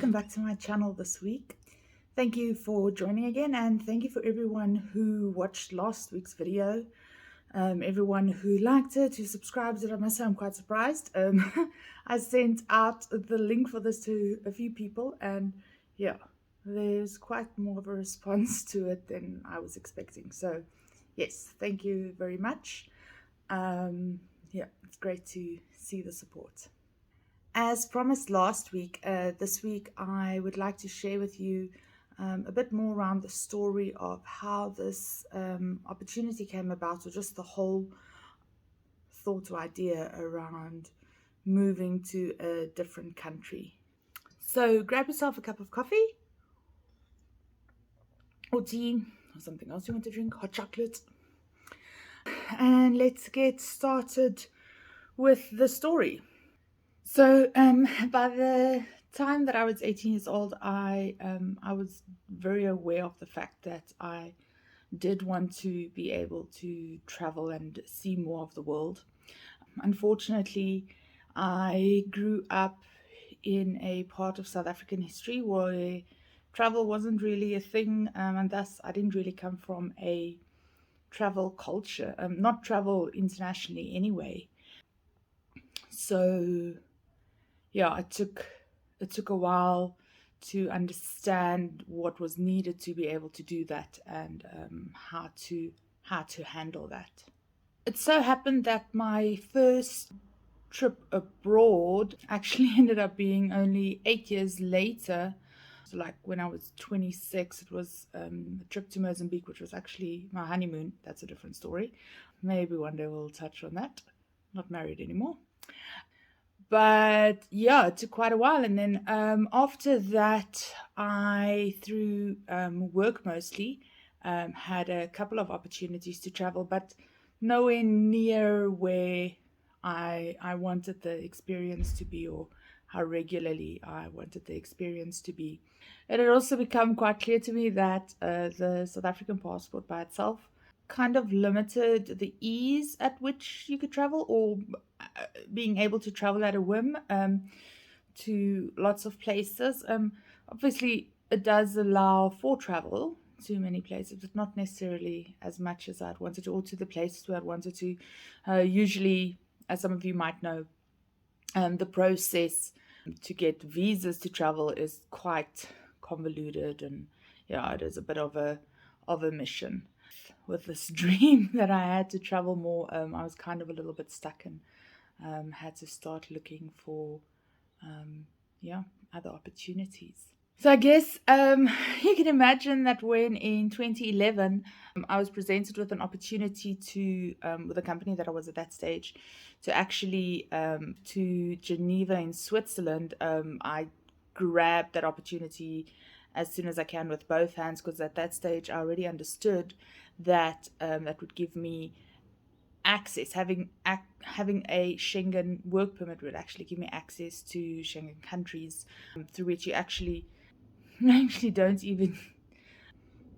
welcome back to my channel this week. Thank you for joining again, and thank you for everyone who watched last week's video, everyone who liked it, who subscribed it. I must say I'm quite surprised. I sent out the link for this to a few people, and yeah, there's quite more of a response to it than I was expecting. So yes, thank you very much. Yeah, it's great to see the support. As promised last week, this week I would like to share with you a bit more around the story of how this opportunity came about, or just the whole thought or idea around moving to a different country. So grab yourself a cup of coffee or tea or something else you want to drink, hot chocolate, and let's get started with the story. So by the time that I was 18 years old, I was very aware of the fact that I did want to be able to travel and see more of the world. Unfortunately, I grew up in a part of South African history where travel wasn't really a thing, and thus I didn't really come from a travel culture, not travel internationally anyway. So yeah, it took a while to understand what was needed to be able to do that, and how to handle that. It so happened that my first trip abroad actually ended up being only 8 years later. So like when I was 26, it was a trip to Mozambique, which was actually my honeymoon. That's a different story. Maybe one day we'll touch on that. Not married anymore. But yeah, it took quite a while. And then after that, I, through work mostly, had a couple of opportunities to travel, but nowhere near where I wanted the experience to be, or how regularly I wanted the experience to be. It had also become quite clear to me that the South African passport by itself kind of limited the ease at which you could travel, or being able to travel at a whim to lots of places. Obviously, it does allow for travel to many places, but not necessarily as much as I'd wanted to, or to the places where I'd wanted to. Usually, as some of you might know, the process to get visas to travel is quite convoluted, and yeah, it is a bit of a mission. With this dream that I had to travel more, I was kind of a little bit stuck, and had to start looking for other opportunities. So I guess you can imagine that when in 2011 I was presented with an opportunity to, with a company that I was at that stage, to actually to Geneva in Switzerland, I grabbed that opportunity as soon as I can with both hands, because at that stage I already understood that that would give me access. Having a Schengen work permit would actually give me access to Schengen countries, through which you actually don't even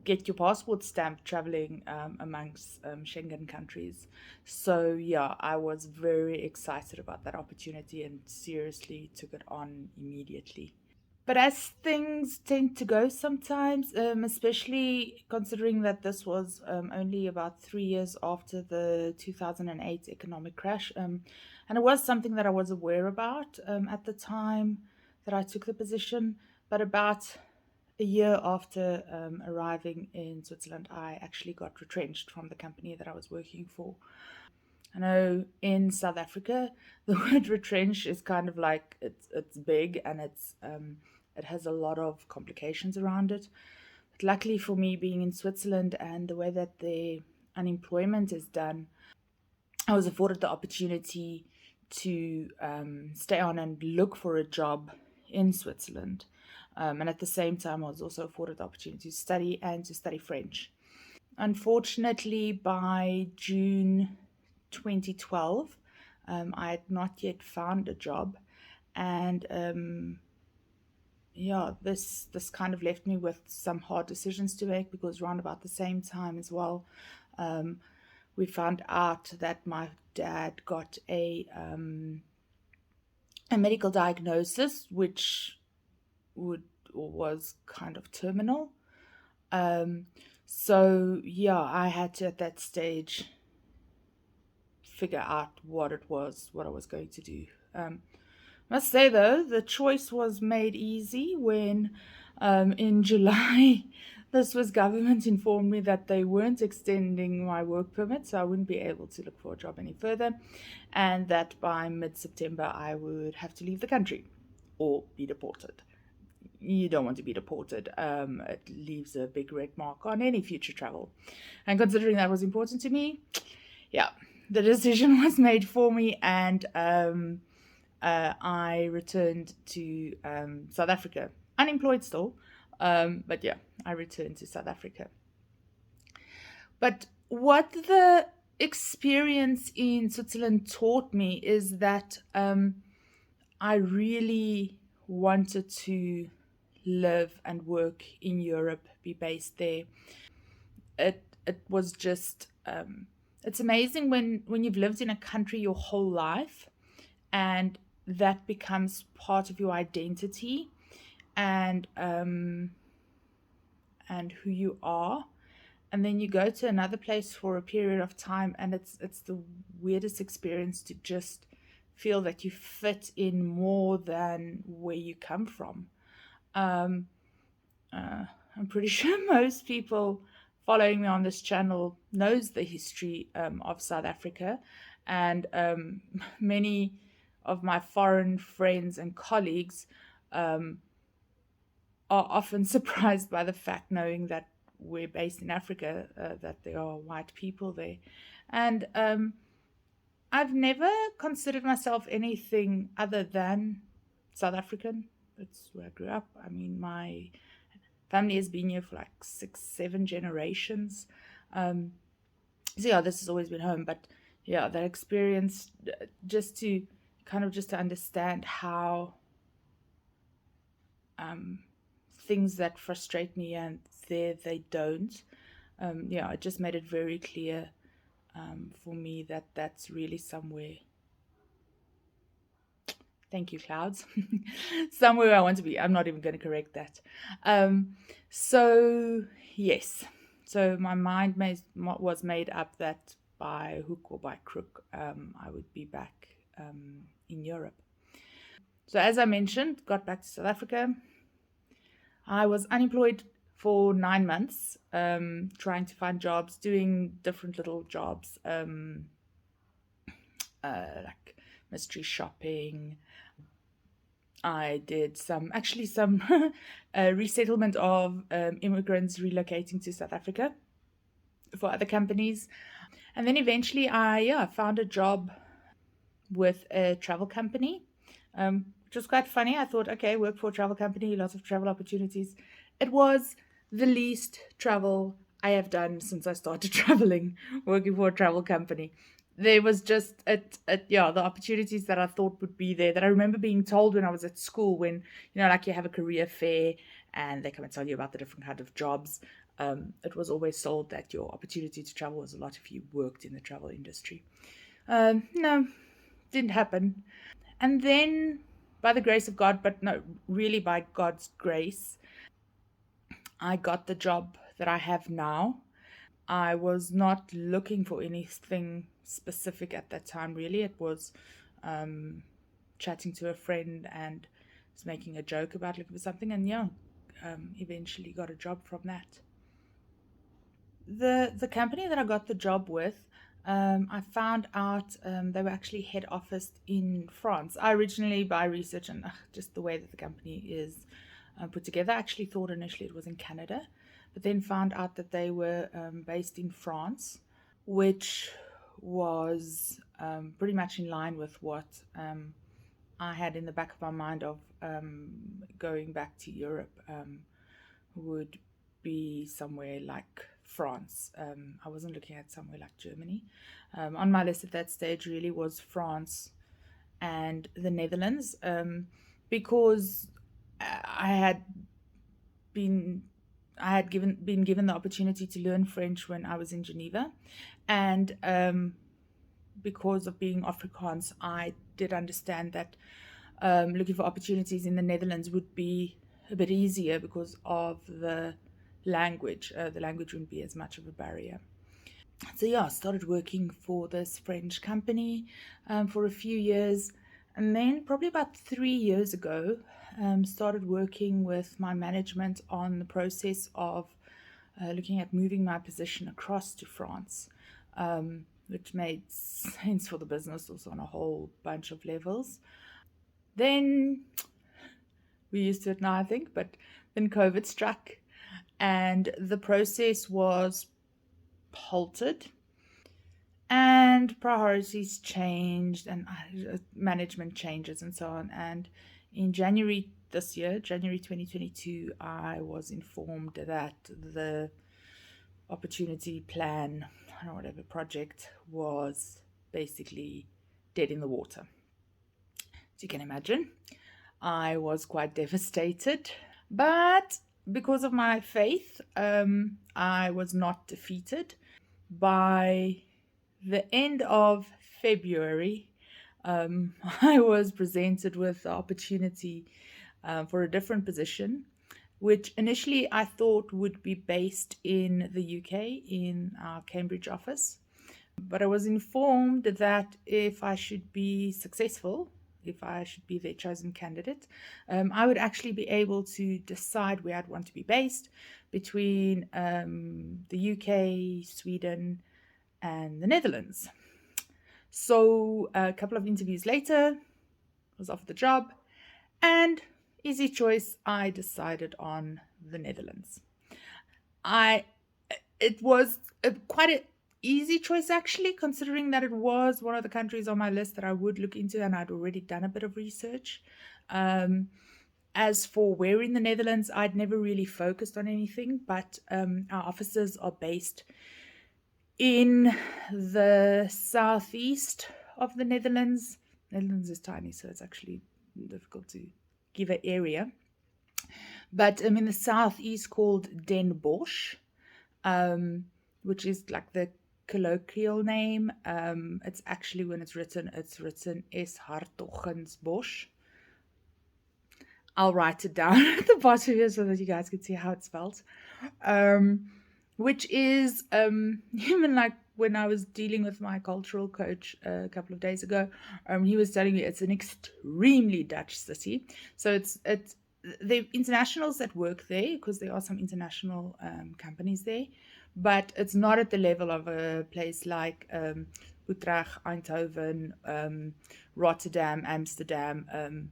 get your passport stamped traveling amongst Schengen countries. So yeah, I was very excited about that opportunity and seriously took it on immediately. But as things tend to go sometimes, especially considering that this was only about 3 years after the 2008 economic crash, and it was something that I was aware about at the time that I took the position, but about a year after arriving in Switzerland, I actually got retrenched from the company that I was working for. I know in South Africa, the word retrench is kind of like it's big, and it has a lot of complications around it. But luckily for me, being in Switzerland and the way that the unemployment is done, I was afforded the opportunity to stay on and look for a job in Switzerland. And at the same time, I was also afforded the opportunity to study and to study French. Unfortunately, by June 2012, I had not yet found a job, and this kind of left me with some hard decisions to make, because around about the same time as well, we found out that my dad got a medical diagnosis, which would or was kind of terminal. Um, so yeah, I had to at that stage figure out what it was, what I was going to do. Must say though, the choice was made easy when in July this was government informed me that they weren't extending my work permit, so I wouldn't be able to look for a job any further, and that by mid-September I would have to leave the country or be deported. You don't want to be deported. It leaves a big red mark on any future travel. And considering that was important to me, yeah, the decision was made for me, and I returned to South Africa, unemployed still, but yeah, I returned to South Africa. But what the experience in Switzerland taught me is that I really wanted to live and work in Europe, be based there. It was just it's amazing when you've lived in a country your whole life and that becomes part of your identity and who you are, and then you go to another place for a period of time and it's the weirdest experience to just feel that you fit in more than where you come from. um, uh, I'm pretty sure most people following me on this channel knows the history of South Africa, and many of my foreign friends and colleagues um, are often surprised by the fact, knowing that we're based in Africa, that there are white people there. And I've never considered myself anything other than South African. That's where I grew up. I mean, my family has been here for like 6, 7 generations. Um, so yeah, this has always been home. But yeah, that experience, just to just to understand how um, things that frustrate me and there they don't. Yeah, it just made it very clear for me that that's really somewhere. Thank you, clouds. Somewhere I want to be. I'm not even going to correct that. So yes, so my mind was made up that by hook or by crook, I would be back in Europe. So as I mentioned, got back to South Africa. I was unemployed for 9 months, trying to find jobs, doing different little jobs, like mystery shopping. I did some resettlement of immigrants relocating to South Africa for other companies. And then eventually I found a job with a travel company, which was quite funny. I thought, okay, work for a travel company, lots of travel opportunities. It was the least travel I have done since I started traveling, working for a travel company. There was just yeah, the opportunities that I thought would be there, that I remember being told when I was at school, when like you have a career fair and they come and tell you about the different kind of jobs. It was always sold that your opportunity to travel was a lot if you worked in the travel industry. No, didn't happen. And then, by the grace of God, but no, really by God's grace, I got the job that I have now. I was not looking for anything specific at that time, really. It was chatting to a friend and was making a joke about looking for something, and yeah, eventually got a job from that. The company that I got the job with, I found out they were actually head office in France. I originally, by research and just the way that the company is put together, I actually thought initially it was in Canada, but then found out that they were based in France, which was pretty much in line with what I had in the back of my mind of going back to Europe. Would be somewhere like France. I wasn't looking at somewhere like Germany. On my list at that stage really was France and the Netherlands, because I had been been given the opportunity to learn French when I was in Geneva, and because of being Afrikaans, I did understand that looking for opportunities in the Netherlands would be a bit easier because of the language. The language wouldn't be as much of a barrier. So yeah, I started working for this French company for a few years, and then probably about 3 years ago, started working with my management on the process of looking at moving my position across to France, which made sense for the business also on a whole bunch of levels. Then we're used to it now, I think, but then COVID struck and the process was halted and priorities changed and management changes and so on. And in January this year, January 2022, I was informed that the opportunity plan, or whatever project, was basically dead in the water. As you can imagine, I was quite devastated. But because of my faith, I was not defeated. By the end of February, I was presented with the opportunity for a different position, which initially I thought would be based in the UK in our Cambridge office. But I was informed that if I should be successful, if I should be their chosen candidate, I would actually be able to decide where I'd want to be based between the UK, Sweden, and the Netherlands. So a couple of interviews later, I was offered the job, and easy choice, I decided on the Netherlands. It was quite an easy choice actually, considering that it was one of the countries on my list that I would look into, and I'd already done a bit of research. As for where in the Netherlands, I'd never really focused on anything, but our offices are based in the southeast of the Netherlands. Netherlands is tiny, so it's actually difficult to give an area. But in the southeast, called Den Bosch, which is like the colloquial name. It's actually, when it's written S. Hartogensbosch. I'll write it down at the bottom here so that you guys can see how it's spelled. Which is, even like when I was dealing with my cultural coach a couple of days ago, he was telling me it's an extremely Dutch city. So it's the internationals that work there, because there are some international companies there, but it's not at the level of a place like Utrecht, Eindhoven, Rotterdam, Amsterdam.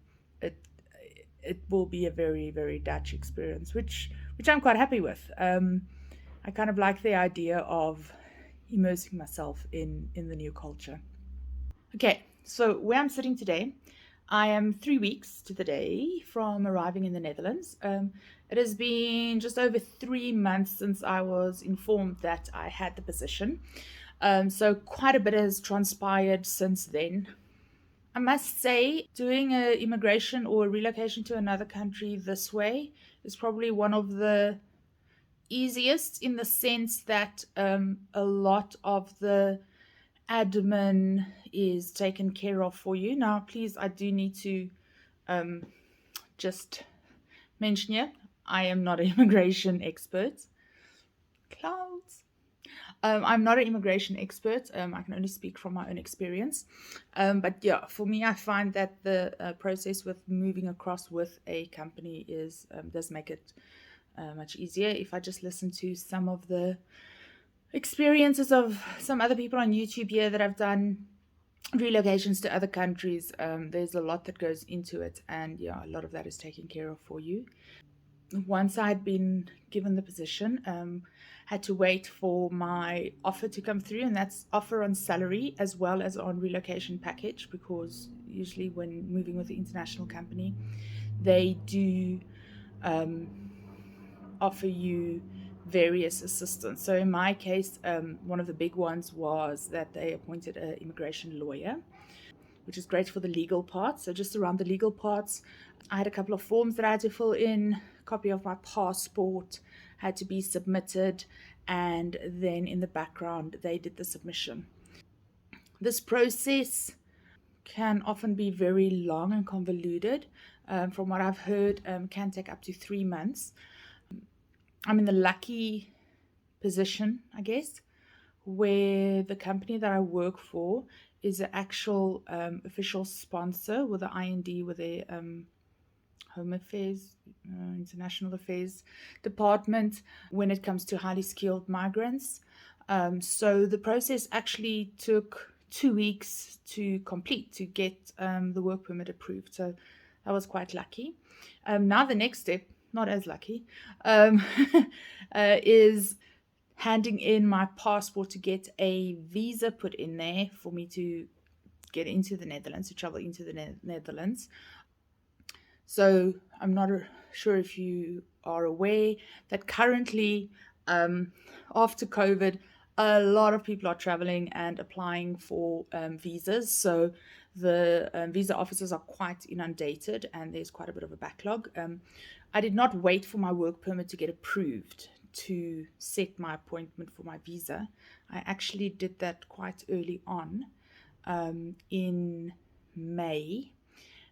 It will be a very, very Dutch experience, which I'm quite happy with. I kind of like the idea of immersing myself in the new culture. Okay, so where I'm sitting today, I am 3 weeks to the day from arriving in the Netherlands. It has been just over 3 months since I was informed that I had the position. So quite a bit has transpired since then. I must say, doing an immigration or a relocation to another country this way is probably one of the easiest, in the sense that a lot of the admin is taken care of for you. Now, please, I do need to just mention here, I am not an immigration expert. Clouds. I'm not an immigration expert. I can only speak from my own experience. But yeah, for me, I find that the process with moving across with a company does make it much easier. If I just listen to some of the experiences of some other people on YouTube here that have done relocations to other countries, there's a lot that goes into it, and yeah, a lot of that is taken care of for you. Once I'd been given the position, had to wait for my offer to come through, and that's offer on salary as well as on relocation package, because usually when moving with the international company, they do offer you various assistance. So in my case, one of the big ones was that they appointed an immigration lawyer, which is great for the legal parts. So just around the legal parts, I had a couple of forms that I had to fill in. A copy of my passport had to be submitted, and then in the background, they did the submission. This process can often be very long and convoluted, From what I've heard, can take up to 3 months. I'm in the lucky position, I guess, where the company that I work for is an actual official sponsor with the IND, with their Home Affairs, International Affairs Department when it comes to highly skilled migrants. So the process actually took 2 weeks to complete to get the work permit approved. So I was quite lucky. Now the next step, not as lucky, um, is handing in my passport to get a visa put in there for me to get into the Netherlands, to travel into the Netherlands. So I'm not sure if you are aware that currently, um, after COVID, a lot of people are traveling and applying for visas. So the visa offices are quite inundated and there's quite a bit of a backlog. I did not wait for my work permit to get approved to set my appointment for my visa. I actually did that quite early on in May,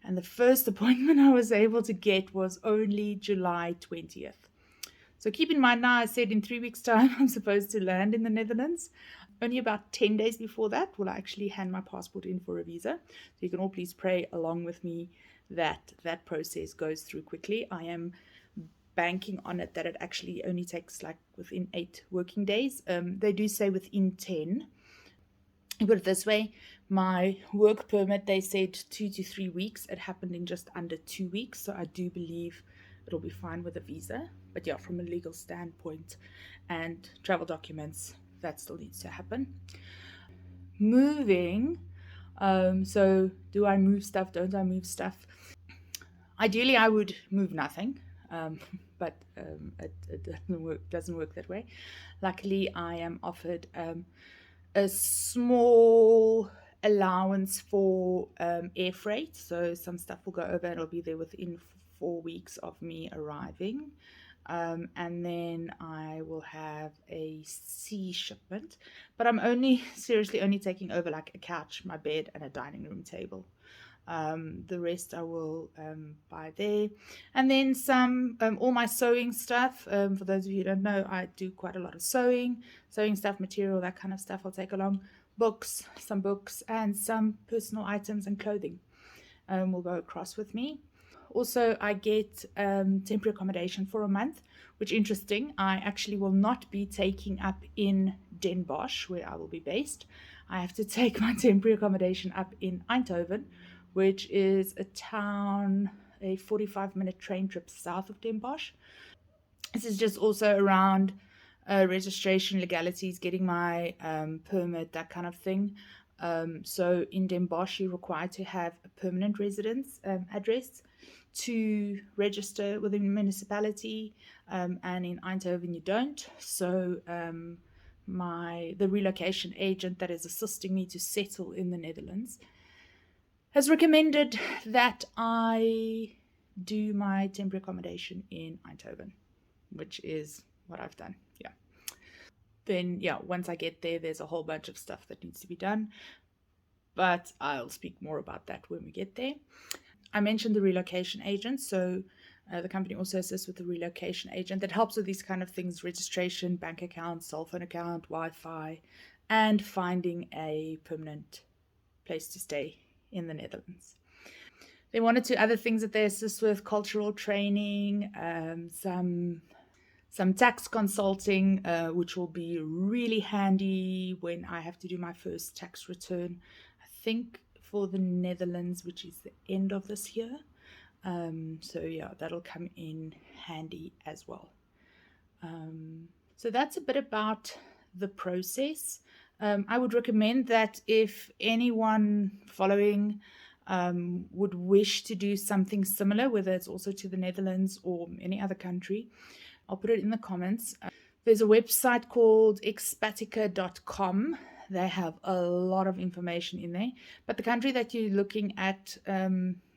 and the first appointment I was able to get was only July 20th. So keep in mind now, I said in 3 weeks' time, I'm supposed to land in the Netherlands. Only about 10 days before that will I actually hand my passport in for a visa. So you can all please pray along with me that that process goes through quickly. I am banking on it that it actually only takes like within 8 working days. They do say within 10. Put it this way, my work permit, they said 2 to 3 weeks. It happened in just under 2 weeks. So I do believe it'll be fine with a visa. But yeah, from a legal standpoint and travel documents, that still needs to happen. Moving. So do I move stuff? Don't I move stuff? Ideally, I would move nothing. But it doesn't work that way. Luckily, I am offered a small allowance for air freight. So some stuff will go over and it'll be there within 4 weeks of me arriving. And then I will have a sea shipment. But I'm seriously only taking over like a couch, my bed, and a dining room table. The rest I will buy there. And then all my sewing stuff. For those of you who don't know, I do quite a lot of sewing stuff, material, that kind of stuff I'll take along. Some books, and some personal items and clothing will go across with me. Also, I get temporary accommodation for a month, which interesting. I actually will not be taking up in Den Bosch, where I will be based. I have to take my temporary accommodation up in Eindhoven, which is a town, a 45-minute train trip south of Den Bosch. This is just also around registration, legalities, getting my permit, that kind of thing. So in Den Bosch, you're required to have a permanent residence address to register with the municipality, and in Eindhoven you don't. So the relocation agent that is assisting me to settle in the Netherlands has recommended that I do my temporary accommodation in Eindhoven, which is what I've done. Yeah. Then, yeah, once I get there, there's a whole bunch of stuff that needs to be done, but I'll speak more about that when we get there. I mentioned the relocation agent. So the company also assists with the relocation agent that helps with these kind of things: registration, bank account, cell phone account, Wi-Fi, and finding a permanent place to stay in the Netherlands. Then one or two other things that they assist with: cultural training, some tax consulting, which will be really handy when I have to do my first tax return, I think for the Netherlands, which is the end of this year. So yeah, that'll come in handy as well. So that's a bit about the process. I would recommend that if anyone following would wish to do something similar, whether it's also to the Netherlands or any other country, I'll put it in the comments. There's a website called expatica.com. They have a lot of information in there. But the country that you're looking at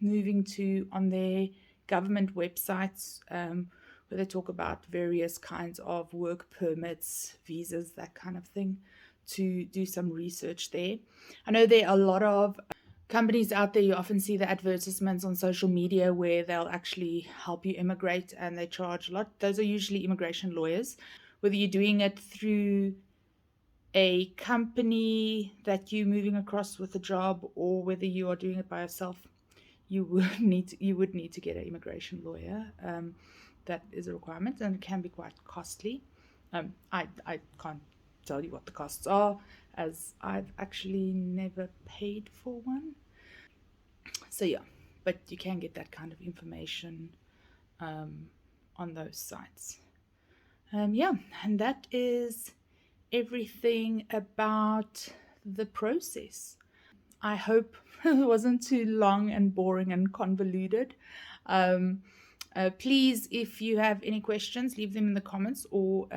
moving to, on their government websites, where they talk about various kinds of work permits, visas, that kind of thing, to do some research there. I know there are a lot of companies out there, you often see the advertisements on social media where they'll actually help you immigrate and they charge a lot. Those are usually immigration lawyers. Whether you're doing it through a company that you're moving across with a job or whether you are doing it by yourself, you would need to get an immigration lawyer. That is a requirement and it can be quite costly. I can't tell you what the costs are as I've actually never paid for one. So yeah, but you can get that kind of information um, on those sites. Yeah, and that is everything about the process. I hope it wasn't too long and boring and convoluted. Um, Please, if you have any questions, leave them in the comments or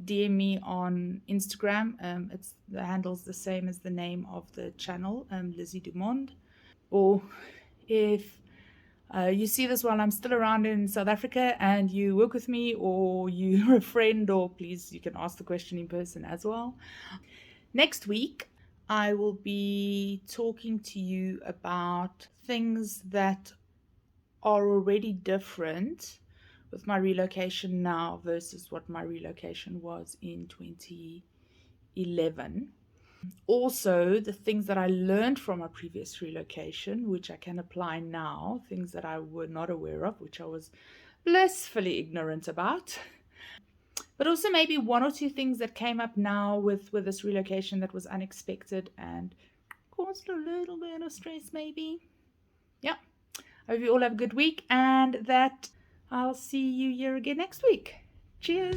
DM me on Instagram. It's the handle's the same as the name of the channel, Lizzie Dumond. Or if you see this while I'm still around in South Africa and you work with me or you're a friend, or please, you can ask the question in person as well. Next week, I will be talking to you about things that are already different with my relocation now versus what my relocation was in 2011. Also, the things that I learned from a previous relocation, which I can apply now, things that I were not aware of, which I was blissfully ignorant about. But also maybe one or two things that came up now with this relocation that was unexpected and caused a little bit of stress, maybe. Yeah. I hope you all have a good week and that I'll see you here again next week. Cheers.